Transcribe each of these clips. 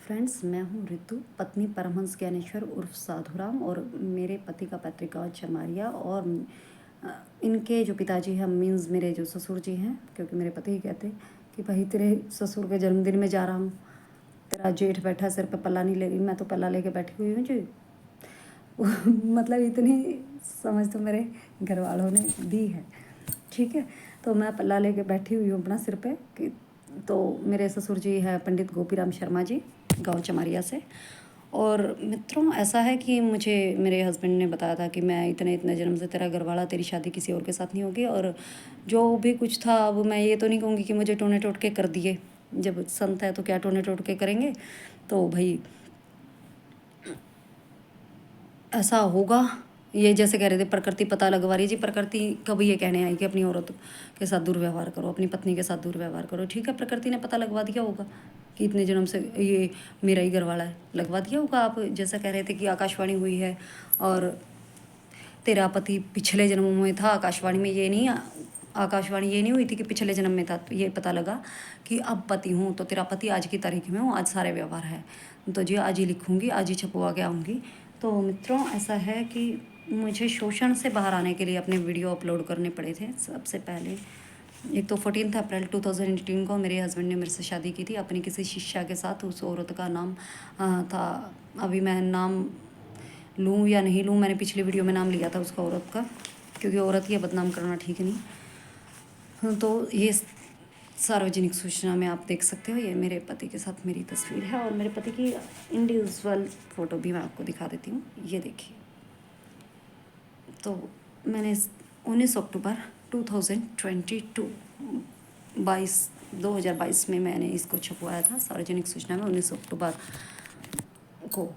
Friends, मैं हूँ ऋतु, पत्नी परमहंस ज्ञानेश्वर उर्फ साधुराम, और मेरे पति का पैतृक गाँव चमारिया। और इनके जो पिताजी हैं, मीन्स मेरे जो ससुर जी हैं, क्योंकि मेरे पति ही कहते कि भाई तेरे ससुर के जन्मदिन में जा रहा हूँ, तेरा जेठ बैठा सिर पे पल्ला नहीं लेगी, मैं तो पल्ला लेके बैठी हुई हूँ जी। मतलब इतनी समझ तो मेरे घर वालों ने दी है, ठीक है। तो मैं पल्ला लेके बैठी हुई हूँ अपना सिर पे कि तो मेरे ससुर जी है पंडित गोपीराम शर्मा जी, गांव चमारिया से। और मित्रों, ऐसा है कि मुझे मेरे हस्बैंड ने बताया था कि मैं इतने इतने जन्म से तेरा घरवाला, तेरी शादी किसी और के साथ नहीं होगी। और जो भी कुछ था, अब मैं ये तो नहीं कहूँगी कि मुझे टोने टोटके कर दिए, जब संत है तो क्या टोने टोटके करेंगे। तो भाई ऐसा होगा, ये जैसे कह रहे थे प्रकृति पता लगवा रही है जी। प्रकृति कब ये कहने आई कि अपनी औरत के साथ दुर्व्यवहार करो, अपनी पत्नी के साथ दुर्व्यवहार करो, ठीक है। प्रकृति ने पता लगवा दिया होगा कि इतने जन्म से ये मेरा ही घरवाला है, लगवा दिया होगा। आप जैसा कह रहे थे कि आकाशवाणी हुई है और तेरा पति पिछले जन्मों में था, आकाशवाणी में ये नहीं, आकाशवाणी ये नहीं हुई थी कि पिछले जन्म में था। तो ये पता लगा कि अब पति हूँ, तो तेरा पति आज की तारीख में हूँ, आज सारे व्यवहार है, तो जी आज ही लिखूँगी, आज ही छपवा के आऊँगी। तो मित्रों, ऐसा है कि मुझे शोषण से बाहर आने के लिए अपने वीडियो अपलोड करने पड़े थे। सबसे पहले एक तो 14 अप्रैल 2018 को मेरे हस्बैंड ने मेरे से शादी की थी अपनी किसी शिष्या के साथ। उस औरत का नाम था, अभी मैं नाम लूँ या नहीं लूँ, मैंने पिछली वीडियो में नाम लिया था उसका, औरत का, क्योंकि औरत ये बदनाम करना ठीक नहीं। तो ये सार्वजनिक सूचना में आप देख सकते हो, ये मेरे पति के साथ मेरी तस्वीर है। और मेरे पति की इंडिविजुअल फ़ोटो भी मैं आपको दिखा देती हूँ, ये देखिए। तो मैंने 19 अक्टूबर 2022 में मैंने इसको छपवाया था सार्वजनिक सूचना में। 19 अक्टूबर को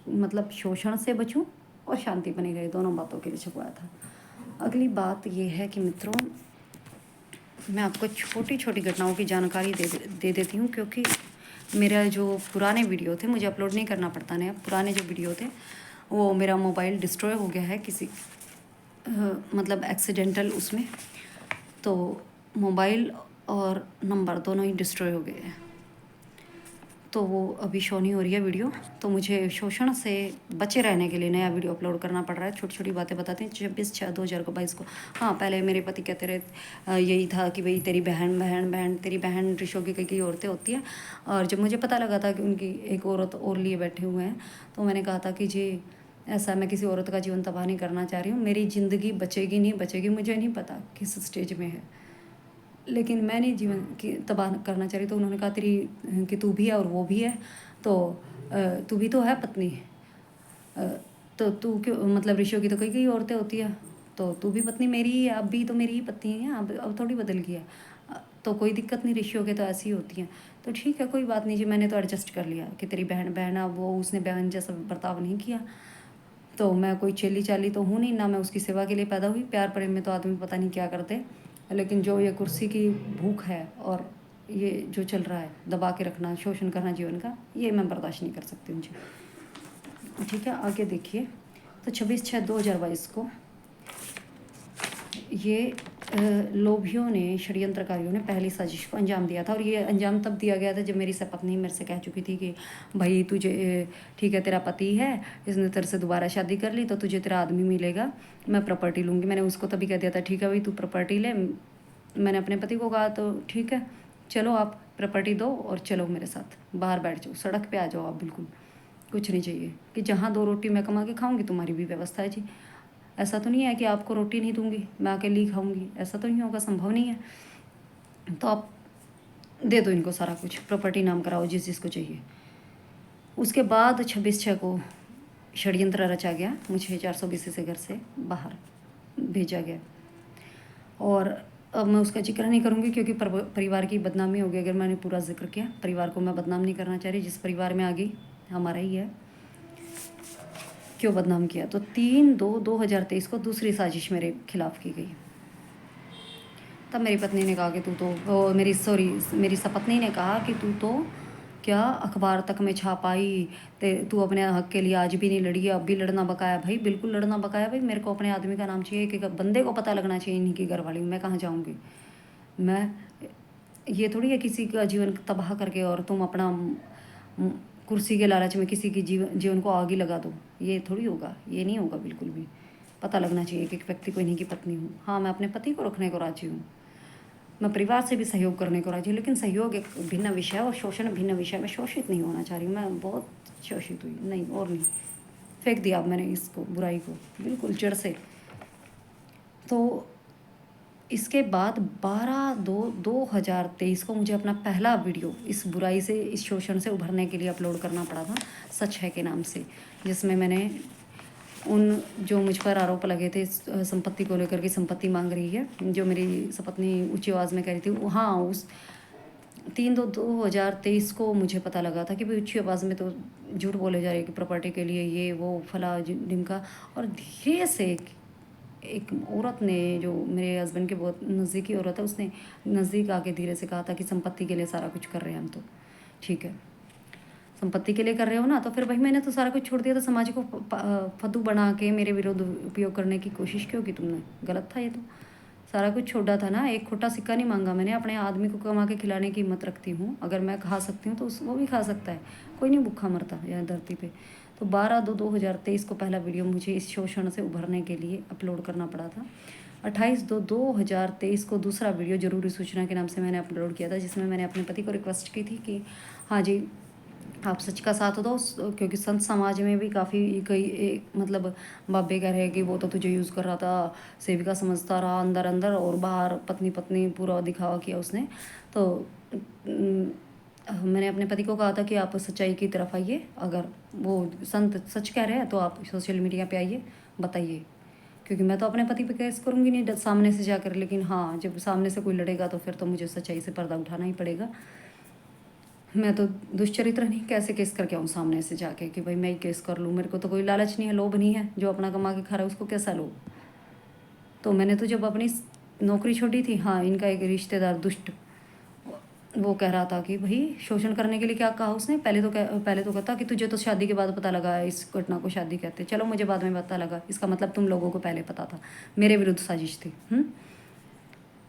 मतलब शोषण से बचूं और शांति बनी रहे, दोनों बातों के लिए छपवाया था। अगली बात ये है कि मित्रों, मैं आपको छोटी छोटी घटनाओं की जानकारी दे देती हूँ, क्योंकि मेरा जो पुराने वीडियो थे मुझे अपलोड नहीं करना पड़ता नया। पुराने जो वीडियो थे वो मेरा मोबाइल डिस्ट्रॉय हो गया है किसी मतलब एक्सीडेंटल उसमें, तो मोबाइल और नंबर दोनों ही डिस्ट्रॉय हो गए हैं। तो वो अभी शो नहीं हो रही है वीडियो। तो मुझे शोषण से बचे रहने के लिए नया वीडियो अपलोड करना पड़ रहा है। छोटी छोटी बातें बताते हैं। 26/6/2022 को, हाँ, पहले मेरे पति कहते रहे यही था कि भाई तेरी तेरी बहन ऋषो की कई औरतें होती हैं। और जब मुझे पता लगा था कि उनकी एक औरत और लिए बैठे हुए हैं, तो मैंने कहा था कि जी ऐसा, मैं किसी औरत का जीवन तबाह नहीं करना चाह रही हूँ। मेरी ज़िंदगी बचेगी नहीं बचेगी मुझे नहीं पता किस स्टेज में है, लेकिन मैं नहीं जीवन की तबाह करना चाह रही। तो उन्होंने कहा तेरी कि तू भी है और वो भी है, तो तू भी तो है पत्नी, तो तू क्यों, मतलब ऋषियों की तो कई कई औरतें होती है, तो तू भी पत्नी मेरी ही है, अब भी तो मेरी ही पत्नी है, अब थोड़ी बदल गई है। तो कोई दिक्कत नहीं, ऋषियों के तो ऐसी ही होती हैं। तो ठीक है, कोई बात नहीं जी, मैंने तो एडजस्ट कर लिया कि तेरी बहन बहन है। वो उसने बहन जैसा बर्ताव नहीं किया, तो मैं कोई चेली चाली तो हूँ नहीं, ना मैं उसकी सेवा के लिए पैदा हुई। प्यार प्रेम में तो आदमी पता नहीं क्या करते, लेकिन जो ये कुर्सी की भूख है और ये जो चल रहा है दबा के रखना, शोषण करना जीवन का, ये मैं बर्दाश्त नहीं कर सकती हूँ जी। ठीक है, आगे देखिए। तो 26/6/2022 को ये लोभियों ने, षड्यंत्रकारियों ने पहली साजिश को अंजाम दिया था। और ये अंजाम तब दिया गया था जब मेरी सपत्नी मेरे से कह चुकी थी कि भाई तुझे ठीक है, तेरा पति है, इसने तेरे से दोबारा शादी कर ली, तो तुझे तेरा आदमी मिलेगा, मैं प्रॉपर्टी लूँगी। मैंने उसको तभी कह दिया था ठीक है भाई तू प्रॉपर्टी ले। मैंने अपने पति को कहा तो ठीक है, चलो आप प्रॉपर्टी दो और चलो मेरे साथ बाहर बैठ जाओ, सड़क पे आ जाओ आप, बिल्कुल कुछ नहीं चाहिए, कि जहाँ 2 रोटी मैं कमा के खाऊंगी तुम्हारी भी व्यवस्था है जी। ऐसा तो नहीं है कि आपको रोटी नहीं दूंगी, मैं अकेली खाऊंगी, ऐसा तो नहीं होगा, संभव नहीं है। तो आप दे दो इनको सारा कुछ, प्रॉपर्टी नाम कराओ जिस जिसको चाहिए। उसके बाद 26/6 को षड्यंत्र रचा गया, मुझे 420 से घर से बाहर भेजा गया। और अब मैं उसका जिक्र नहीं करूँगी क्योंकि परिवार की बदनामी होगी अगर मैंने पूरा जिक्र किया। परिवार को मैं बदनाम नहीं करना चाह रही, जिस परिवार में आ गई हमारा ही है, क्यों बदनाम किया। तो 3/2/2023 को दूसरी साजिश मेरे खिलाफ़ की गई। तब मेरी पत्नी ने कहा कि तू तो मेरी सपत्नी ने कहा कि तू तो क्या अखबार तक में छाप आई, तू अपने हक के लिए आज भी नहीं लड़ी है, अब भी लड़ना बकाया। भाई बिल्कुल लड़ना बकाया भाई, मेरे को अपने आदमी का नाम चाहिए, कि बंदे को पता लगना चाहिए इन्हीं की घर वाली हूँ, मैं कहाँ जाऊँगी। मैं ये थोड़ी है किसी का जीवन तबाह करके और तुम अपना कुर्सी के लालच में किसी की जीवन को आग ही लगा दो, ये थोड़ी होगा, ये नहीं होगा बिल्कुल भी। पता लगना चाहिए कि एक व्यक्ति को इन्हीं की पत्नी हूँ। हाँ, मैं अपने पति को रखने को राजी हूँ, मैं परिवार से भी सहयोग करने को राजी हूँ, लेकिन सहयोग एक भिन्न विषय है और शोषण भिन्न विषय है। मैं शोषित नहीं होना चाह रही हूँ, मैं बहुत शोषित हुई नहीं, और नहीं, फेंक दिया अब मैंने इसको, बुराई को बिल्कुल जड़ से। तो इसके बाद 12/2/2023 को मुझे अपना पहला वीडियो इस बुराई से, इस शोषण से उभरने के लिए अपलोड करना पड़ा था, सच है के नाम से, जिसमें मैंने उन जो मुझ पर आरोप लगे थे संपत्ति को लेकर के, संपत्ति मांग रही है, जो मेरी सपत्नी ऊंची आवाज़ में कह रही थी। हाँ, उस 3/2/2023 को मुझे पता लगा था कि भाई ऊंची आवाज़ में तो झूठ बोले जा रहे हैं कि प्रॉपर्टी के लिए ये वो फला ढिमका। और धीरे से एक औरत ने, जो मेरे हस्बैंड के बहुत नज़दीकी औरत है, उसने नज़दीक आके धीरे से कहा था कि संपत्ति के लिए सारा कुछ कर रहे हैं हम, तो ठीक है, संपत्ति के लिए कर रहे हो ना, तो फिर भाई मैंने तो सारा कुछ छोड़ दिया था। समाज को फद्दू बना के मेरे विरुद्ध उपयोग करने की कोशिश क्यों की तुमने? गलत था ये तो, सारा कुछ छोड़ा था ना, एक खोटा सिक्का नहीं मांगा मैंने। अपने आदमी को कमा के खिलाने की हिम्मत रखती हूँ, अगर मैं खा सकती हूँ तो वो भी खा सकता है, कोई नहीं भूखा मरता यहाँ धरती पे। तो 12/2/2023 को पहला वीडियो मुझे इस शोषण से उभरने के लिए अपलोड करना पड़ा था। 28/2/2023 को दूसरा वीडियो जरूरी सूचना के नाम से मैंने अपलोड किया था, जिसमें मैंने अपने पति को रिक्वेस्ट की थी कि हाँ जी, आप सच का साथ दो, क्योंकि संत समाज में भी काफ़ी कई मतलब बाबे कह रहे हैं कि वो तो तुझे यूज़ कर रहा था, सेविका समझता रहा अंदर अंदर, और बाहर पत्नी पत्नी पूरा दिखावा किया उसने। तो मैंने अपने पति को कहा था कि आप सच्चाई की तरफ आइए, अगर वो संत सच कह रहे हैं तो आप सोशल मीडिया पे आइए, बताइए, क्योंकि मैं तो अपने पति पे केस करूँगी नहीं सामने से जाकर, लेकिन हाँ, जब सामने से कोई लड़ेगा तो फिर तो मुझे सच्चाई से पर्दा उठाना ही पड़ेगा। मैं तो दुष्चरित्र नहीं, कैसे केस करके आऊँ सामने से जाके कि भाई मैं ही केस कर लूँ? मेरे को तो कोई लालच नहीं है, लोभ नहीं है, जो अपना कमा के खा रहा है उसको कैसा लोभ? तो मैंने तो जब अपनी नौकरी छोड़ी थी, हाँ, इनका एक रिश्तेदार दुष्ट वो कह रहा था कि भाई शोषण करने के लिए क्या कहा उसने, पहले तो कहता कि तुझे तो शादी के बाद पता लगा, इस घटना को शादी कहते, चलो मुझे बाद में पता लगा, इसका मतलब तुम लोगों को पहले पता था, मेरे विरुद्ध साजिश थी।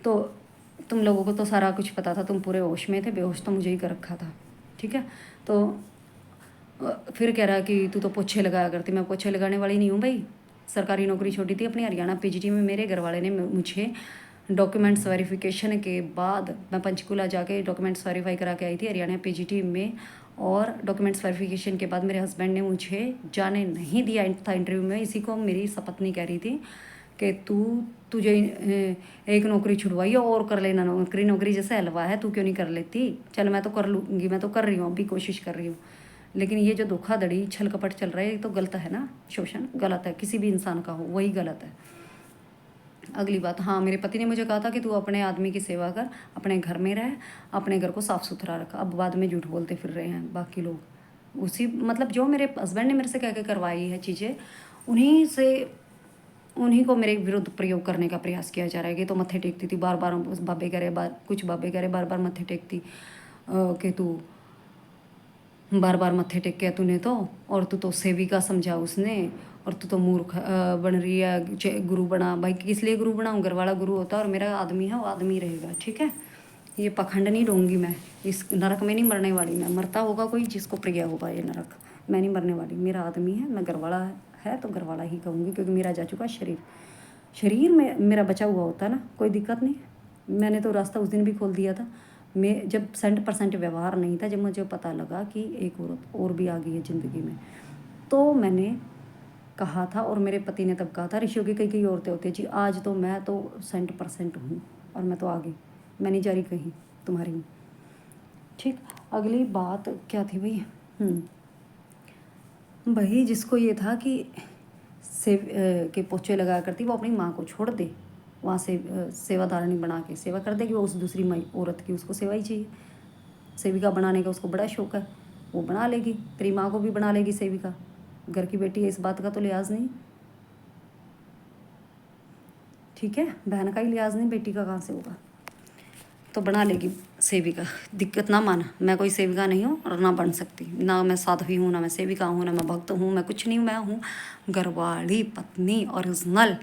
तो तुम लोगों को तो सारा कुछ पता था, तुम पूरे होश में थे, बेहोश तो मुझे ही कर रखा था, ठीक है। तो फिर कह रहा कि तू तो पोछे लगाया करती। मैं पोछे लगाने वाली नहीं हूँ भाई, सरकारी नौकरी छोड़ी थी अपनी हरियाणा पीजीटी में। मेरे घर वाले ने मुझे डॉक्यूमेंट्स वेरिफिकेशन के बाद, मैं पंचकूला जाके डॉक्यूमेंट्स वेरीफाई करा के आई थी हरियाणा पीजीटी में, और डॉक्यूमेंट्स वेरिफिकेशन के बाद मेरे हस्बैंड ने मुझे जाने नहीं दिया था इंटरव्यू में। इसी को मेरी सपत्नी कह रही थी कि तुझे एक नौकरी छुड़वाई है और कर लेना, नौकरी जैसे हलवा है, तू क्यों नहीं कर लेती? चल मैं तो कर लूँगी, मैं तो कर रही हूँ, अभी कोशिश कर रही हूँ। लेकिन ये जो धोखाधड़ी छल कपट चल रहा है, ये तो गलत है ना, शोषण गलत है, किसी भी इंसान का हो वही गलत है। अगली बात, हाँ, मेरे पति ने मुझे कहा था कि तू अपने आदमी की सेवा कर, अपने घर में रह, अपने घर को साफ़ सुथरा रख। अब बाद में झूठ बोलते फिर रहे हैं बाकी लोग। उसी मतलब जो मेरे हस्बैंड ने मेरे से कह के करवाई है चीज़ें, उन्हीं को मेरे विरुद्ध प्रयोग करने का प्रयास किया जा रहा है। कि तो मत्थे टेकती थी बार बार, बाबे करे कुछ बाबे करे बार बार मत्थे टेकती कि तू बार बार मत्थे टेक के तूने तो, और तू तो सेविका समझा उसने, और तू तो मूर्ख बन रही है, गुरु बना। भाई किस लिए गुरु बनाऊँ? घर वाला गुरु होता है, और मेरा आदमी है वो आदमी रहेगा, ठीक है। ये पखंड नहीं रहूँगी मैं, इस नरक में नहीं मरने वाली मैं। मरता होगा कोई जिसको प्रिय होगा ये नरक, मैं नहीं मरने वाली। मेरा आदमी है, मैं घर वाला है तो घर वाला ही कहूँगी, क्योंकि मेरा जा चुका शरीर में मेरा बचा हुआ होता है ना, कोई दिक्कत नहीं। मैंने तो रास्ता उस दिन भी खोल दिया था, मैं जब 100% व्यवहार नहीं था, जब मुझे पता लगा कि एक औरत और भी आ गई है ज़िंदगी में, तो मैंने कहा था, और मेरे पति ने तब कहा था, ऋषियों की कई औरतें होती हैं जी। आज तो मैं तो 100% हूँ, और मैं तो आ गई, मैं नहीं जा रही कहीं, तुम्हारी हूँ, ठीक। अगली बात क्या थी भाई? भाई जिसको ये था कि के पोछे लगाया करती, वो अपनी माँ को छोड़ दे, वहाँ से सेवाधारणी बना के सेवा कर देगी वो उस दूसरी माई औरत की, उसको सेवा ही चाहिए। सेविका बनाने का उसको बड़ा शौक है, वो बना लेगी, तेरी माँ को भी बना लेगी सेविका। घर की बेटी है, इस बात का तो लिहाज नहीं, ठीक है। बहन का ही लिहाज नहीं, बेटी का कहाँ से होगा? तो बना लेगी सेविका, दिक्कत ना माना। मैं कोई सेविका नहीं हूँ और ना बन सकती, ना मैं साध्वी हूँ, ना मैं सेविका हूँ, ना मैं भक्त हूँ, मैं कुछ नहीं हूँ। मैं हूँ घरवाली, पत्नी ओरिजिनल,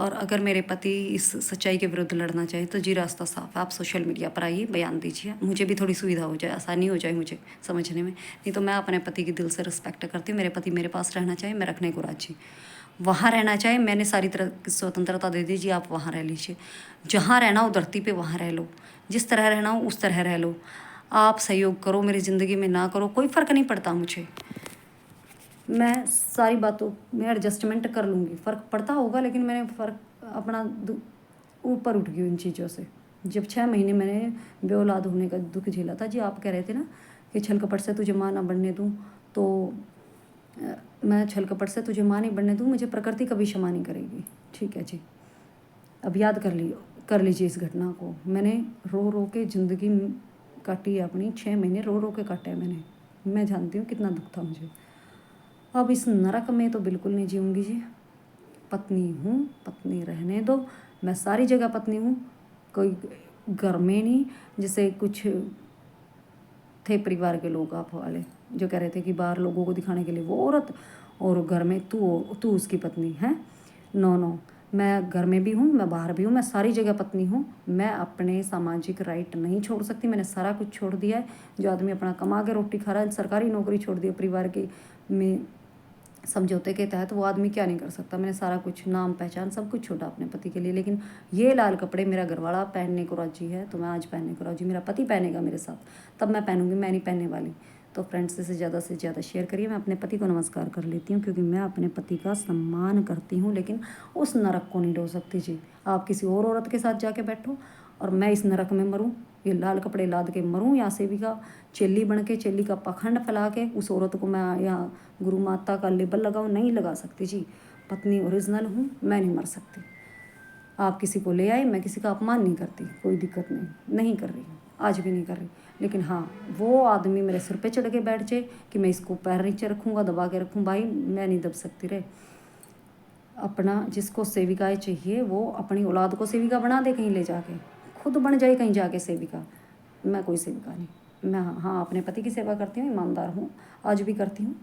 और अगर मेरे पति इस सच्चाई के विरुद्ध लड़ना चाहे तो जी रास्ता साफ है, आप सोशल मीडिया पर आइए, बयान दीजिए, मुझे भी थोड़ी सुविधा हो जाए, आसानी हो जाए मुझे समझने में। नहीं तो मैं अपने पति की दिल से रिस्पेक्ट करती हूँ। मेरे पति मेरे पास रहना चाहिए, मैं रखने को राजी। वहाँ रहना चाहे, मैंने सारी तरह की स्वतंत्रता दे दी जी, आप वहाँ रह लीजिए। जहाँ रहना हो धरती पे वहाँ रह लो, जिस तरह रहना हो उस तरह रह लो। आप सहयोग करो मेरी ज़िंदगी में, ना करो, कोई फ़र्क नहीं पड़ता मुझे। मैं सारी बातों में एडजस्टमेंट कर लूँगी। फ़र्क पड़ता होगा लेकिन मैंने फ़र्क अपना ऊपर उठ गई इन चीज़ों से। जब 6 महीने मैंने बेऔलाद होने का दुख झेला था जी, आप कह रहे थे ना कि छल कपट से तुझे माँ ना बनने दूँ, तो मैं छल कपट से तुझे माँ नहीं बनने दूँ, मुझे प्रकृति कभी क्षमा नहीं करेगी। ठीक है जी, अब याद कर लीजिए इस घटना को। मैंने रो रो के ज़िंदगी काटी है अपनी, 6 महीने रो रो के काटे मैंने। मैं जानती हूँ कितना दुख था मुझे। अब इस नरक में तो बिल्कुल नहीं जीऊँगी जी। पत्नी हूँ, पत्नी रहने दो। मैं सारी जगह पत्नी हूँ, कोई घर में नहीं। जैसे कुछ थे परिवार के लोग आप वाले जो कह रहे थे कि बाहर लोगों को दिखाने के लिए वो औरत, और घर में तू उसकी पत्नी है। नो नो, मैं घर में भी हूँ, मैं बाहर भी हूँ, मैं सारी जगह पत्नी हूँ। मैं अपने सामाजिक राइट नहीं छोड़ सकती, मैंने सारा कुछ छोड़ दिया है। जो आदमी अपना कमा के रोटी खा रहा है, सरकारी नौकरी छोड़ दी, परिवार की में समझौते के तहत, वो आदमी क्या नहीं कर सकता। मैंने सारा कुछ, नाम पहचान सब कुछ छोड़ा अपने पति के लिए। लेकिन ये लाल कपड़े मेरा घरवाला पहनने को राजी है तो मैं आज पहनने को राजी, मेरा पति पहनेगा मेरे साथ तब मैं पहनूंगी, मैं नहीं पहनने वाली। तो फ्रेंड्स से ज़्यादा शेयर करिए। मैं अपने पति को नमस्कार कर लेती हूँ क्योंकि मैं अपने पति का सम्मान करती हूँ, लेकिन उस नरक को नहीं ढो सकती जी। आप किसी और औरत के साथ जाके बैठो और मैं इस नरक में मरूँ, ये लाल कपड़े लाद के मरूँ, या सेविका चेली बन के, चेली का पखंड फैला के उस औरत को मैं यहाँ गुरु माता का लेबल लगाऊँ, नहीं लगा सकती जी। पत्नी ओरिजिनल हूँ, मैं नहीं मर सकती। आप किसी को ले आए, मैं किसी का अपमान नहीं करती, कोई दिक्कत नहीं कर रही हूँ, आज भी नहीं कर रही। लेकिन हाँ, वो आदमी मेरे सिर पे चढ़ के बैठ जाए कि मैं इसको पैर नीचे रखूँगा, दबा के रखूँ, भाई मैं नहीं दब सकती रे। अपना जिसको सेविकाएँ चाहिए वो अपनी औलाद को सेविका बना दे, कहीं ले जाके खुद बन जाए कहीं जाके सेविका। मैं कोई सेविका नहीं। मैं हाँ अपने पति की सेवा करती हूँ, ईमानदार हूँ, आज भी करती हूँ,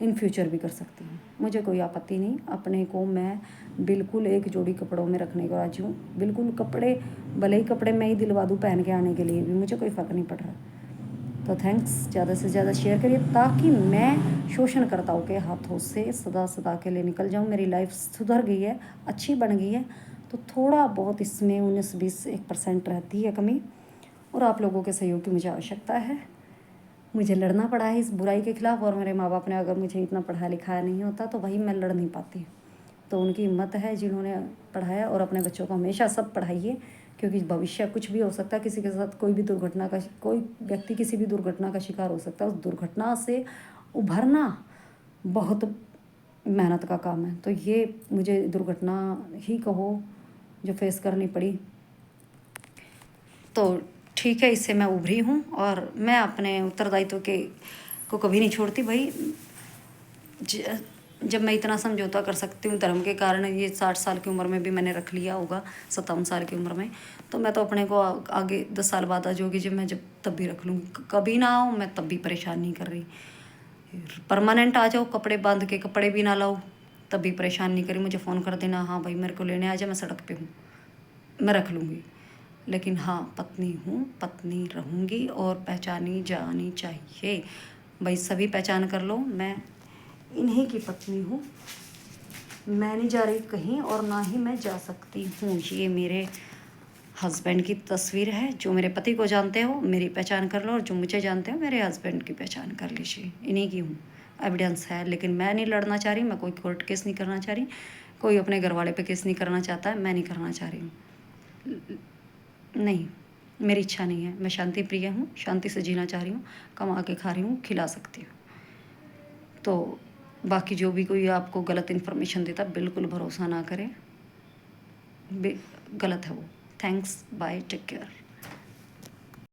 इन फ्यूचर भी कर सकती हूँ, मुझे कोई आपत्ति नहीं। अपने को मैं बिल्कुल एक जोड़ी कपड़ों में रखने को राजी हूँ, बिल्कुल। कपड़े भले ही कपड़े मैं ही दिलवा दूँ पहन के आने के लिए भी, मुझे कोई फ़र्क नहीं पड़ रहा। तो थैंक्स, ज़्यादा से ज़्यादा शेयर करिए ताकि मैं शोषणकर्ताओं के हाथों से सदा के लिए निकल जाऊँ। मेरी लाइफ सुधर गई है, अच्छी बन गई है, तो थोड़ा बहुत इसमें 19-20-1% रहती है कमी, और आप लोगों के सहयोग की मुझे आवश्यकता है। मुझे लड़ना पड़ा है इस बुराई के ख़िलाफ़, और मेरे माँ बाप ने अगर मुझे इतना पढ़ाया लिखाया नहीं होता तो भाई मैं लड़ नहीं पाती। तो उनकी हिम्मत है जिन्होंने पढ़ाया, और अपने बच्चों को हमेशा सब पढ़ाइए क्योंकि भविष्य कुछ भी हो सकता है। किसी के साथ कोई व्यक्ति किसी भी दुर्घटना का शिकार हो सकता है। उस दुर्घटना से उभरना बहुत मेहनत का काम है। तो ये मुझे दुर्घटना ही कहो जो फेस करनी पड़ी, तो ठीक है, इससे मैं उभरी हूँ और मैं अपने उत्तरदायित्व को कभी नहीं छोड़ती भाई। जब मैं इतना समझौता कर सकती हूँ धर्म के कारण, ये 60 साल की उम्र में भी मैंने रख लिया होगा, 57 साल की उम्र में, तो मैं तो अपने को आगे 10 साल बाद आ जाऊँगी जब तब भी रख लूँगी। कभी ना आओ मैं तब भी परेशान नहीं कर रही। परमानेंट आ जाओ, कपड़े बांध के कपड़े भी ना लाओ तब भी परेशान नहीं करी। मुझे फ़ोन कर देना, हाँ भाई मेरे को लेने आ जा, मैं सड़क पे हूँ, मैं रख लूँगी। लेकिन हाँ, पत्नी हूँ, पत्नी रहूँगी और पहचानी जानी चाहिए भाई। सभी पहचान कर लो, मैं इन्हीं की पत्नी हूँ। मैं नहीं जा रही कहीं और ना ही मैं जा सकती हूँ। ये मेरे हस्बैंड की तस्वीर है। जो मेरे पति को जानते हो मेरी पहचान कर लो, और जो मुझे जानते हो मेरे हस्बैंड की पहचान कर लीजिए। इन्हीं की हूँ, एविडेंस है। लेकिन मैं नहीं लड़ना चाह रही, मैं कोई कोर्ट केस नहीं करना चाह रही, कोई अपने घर वाले पे केस नहीं करना चाहता है, मैं नहीं करना चाह रही हूँ। नहीं, मेरी इच्छा नहीं है। मैं शांति प्रिय हूँ, शांति से जीना चाह रही हूँ, कमा के खा रही हूँ, खिला सकती हूँ। तो बाकी जो भी कोई आपको गलत इन्फॉर्मेशन देता बिल्कुल भरोसा ना करें, गलत है वो। Thanks, bye, take care.